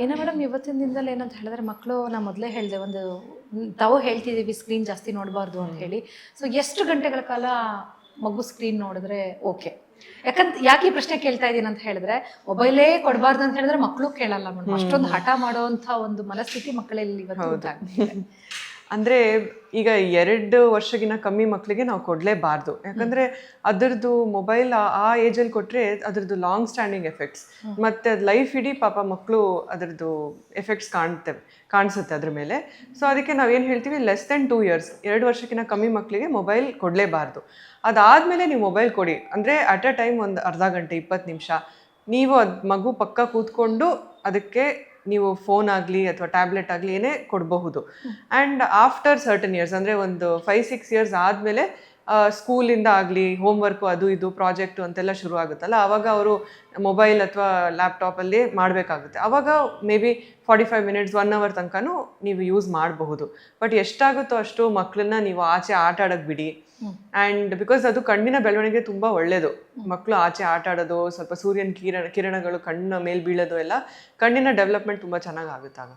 ಏನೋ ಮೇಡಮ್ ಇವತ್ತಿನ ದಿನದಲ್ಲಿ ಏನಂತ ಹೇಳಿದ್ರೆ ಮಕ್ಕಳು ನಾ ಮೊದಲೇ ಹೇಳಿದೆ ಒಂದು ತಾವು ಹೇಳ್ತಿದ್ದೀವಿ ಸ್ಕ್ರೀನ್ ಜಾಸ್ತಿ ನೋಡಬಾರ್ದು ಅಂತ ಹೇಳಿ. ಸೊ ಎಷ್ಟು ಗಂಟೆಗಳ ಕಾಲ ಮಗು ಸ್ಕ್ರೀನ್ ನೋಡಿದ್ರೆ ಓಕೆ? ಯಾಕೆ ಈ ಪ್ರಶ್ನೆ ಕೇಳ್ತಾ ಇದ್ದೀನಿ ಅಂತ ಹೇಳಿದ್ರೆ ಮೊಬೈಲೇ ಕೊಡಬಾರ್ದು ಅಂತ ಹೇಳಿದ್ರೆ ಮಕ್ಕಳು ಕೇಳಲ್ಲ ಮೇಡಮ್. ಅಷ್ಟೊಂದು ಹಠ ಮಾಡುವಂಥ ಒಂದು ಮನಸ್ಥಿತಿ ಮಕ್ಕಳಲ್ಲಿ ಇವತ್ತು ಉಂಟಾಗ್ತಿದೆ. ಅಂದರೆ ಈಗ 2 ವರ್ಷಗಿನ ಕಮ್ಮಿ ಮಕ್ಕಳಿಗೆ ನಾವು ಕೊಡಲೇಬಾರ್ದು. ಯಾಕಂದರೆ ಅದರದ್ದು ಮೊಬೈಲ್ ಆ ಏಜಲ್ಲಿ ಕೊಟ್ಟರೆ ಅದರದ್ದು ಲಾಂಗ್ ಸ್ಟ್ಯಾಂಡಿಂಗ್ ಎಫೆಕ್ಟ್ಸ್ ಮತ್ತು ಅದು ಲೈಫ್ ಇಡೀ ಪಾಪ ಮಕ್ಕಳು ಅದರದ್ದು ಎಫೆಕ್ಟ್ಸ್ ಕಾಣಿಸುತ್ತೆ ಅದ್ರ ಮೇಲೆ. ಸೊ ಅದಕ್ಕೆ ನಾವೇನು ಹೇಳ್ತೀವಿ, ಲೆಸ್ ದೆನ್ 2 ಇಯರ್ಸ್ 2 ವರ್ಷಕ್ಕಿಂತ ಕಮ್ಮಿ ಮಕ್ಕಳಿಗೆ ಮೊಬೈಲ್ ಕೊಡಲೇಬಾರ್ದು. ಅದಾದಮೇಲೆ ನೀವು ಮೊಬೈಲ್ ಕೊಡಿ ಅಂದರೆ ಅಟ್ ಅ ಟೈಮ್ ಒಂದು ಅರ್ಧ ಗಂಟೆ 20 ನಿಮಿಷ ನೀವು ಅದು ಮಗು ಪಕ್ಕ ಕೂತ್ಕೊಂಡು ಅದಕ್ಕೆ ನೀವು ಫೋನ್ ಆಗಲಿ ಅಥವಾ ಟ್ಯಾಬ್ಲೆಟ್ ಆಗಲಿ ಏನೇ ಕೊಡಬಹುದು. ಆ್ಯಂಡ್ ಆಫ್ಟರ್ ಸರ್ಟನ್ ಇಯರ್ಸ್ ಅಂದರೆ ಒಂದು 5-6 ಇಯರ್ಸ್ ಆದಮೇಲೆ ಸ್ಕೂಲಿಂದ ಆಗಲಿ ಹೋಮ್ವರ್ಕು ಅದು ಇದು ಪ್ರಾಜೆಕ್ಟು ಅಂತೆಲ್ಲ ಶುರು ಆಗುತ್ತಲ್ಲ, ಆವಾಗ ಅವರು ಮೊಬೈಲ್ ಅಥವಾ ಲ್ಯಾಪ್ಟಾಪಲ್ಲಿ ಮಾಡಬೇಕಾಗುತ್ತೆ. ಆವಾಗ ಮೇ ಬಿ 45 ಮಿನಿಟ್ಸ್ 1 ಅವರ್ ತನಕನೂ ನೀವು ಯೂಸ್ ಮಾಡಬಹುದು. ಬಟ್ ಎಷ್ಟಾಗುತ್ತೋ ಅಷ್ಟು ಮಕ್ಕಳನ್ನ ನೀವು ಆಚೆ ಆಟ ಆಡೋಕ್ಕೆ ಬಿಡಿ. ಆ್ಯಂಡ್ ಬಿಕಾಸ್ ಅದು ಕಣ್ಣಿನ ಬೆಳವಣಿಗೆ ತುಂಬ ಒಳ್ಳೆಯದು. ಮಕ್ಕಳು ಆಚೆ ಆಟ ಆಡೋದು, ಸ್ವಲ್ಪ ಸೂರ್ಯನ ಕಿರಣಗಳು ಕಣ್ಣ ಮೇಲೆ ಬೀಳೋದು ಎಲ್ಲ ಕಣ್ಣಿನ ಡೆವಲಪ್ಮೆಂಟ್ ತುಂಬ ಚೆನ್ನಾಗಿ ಆಗುತ್ತಾಗ.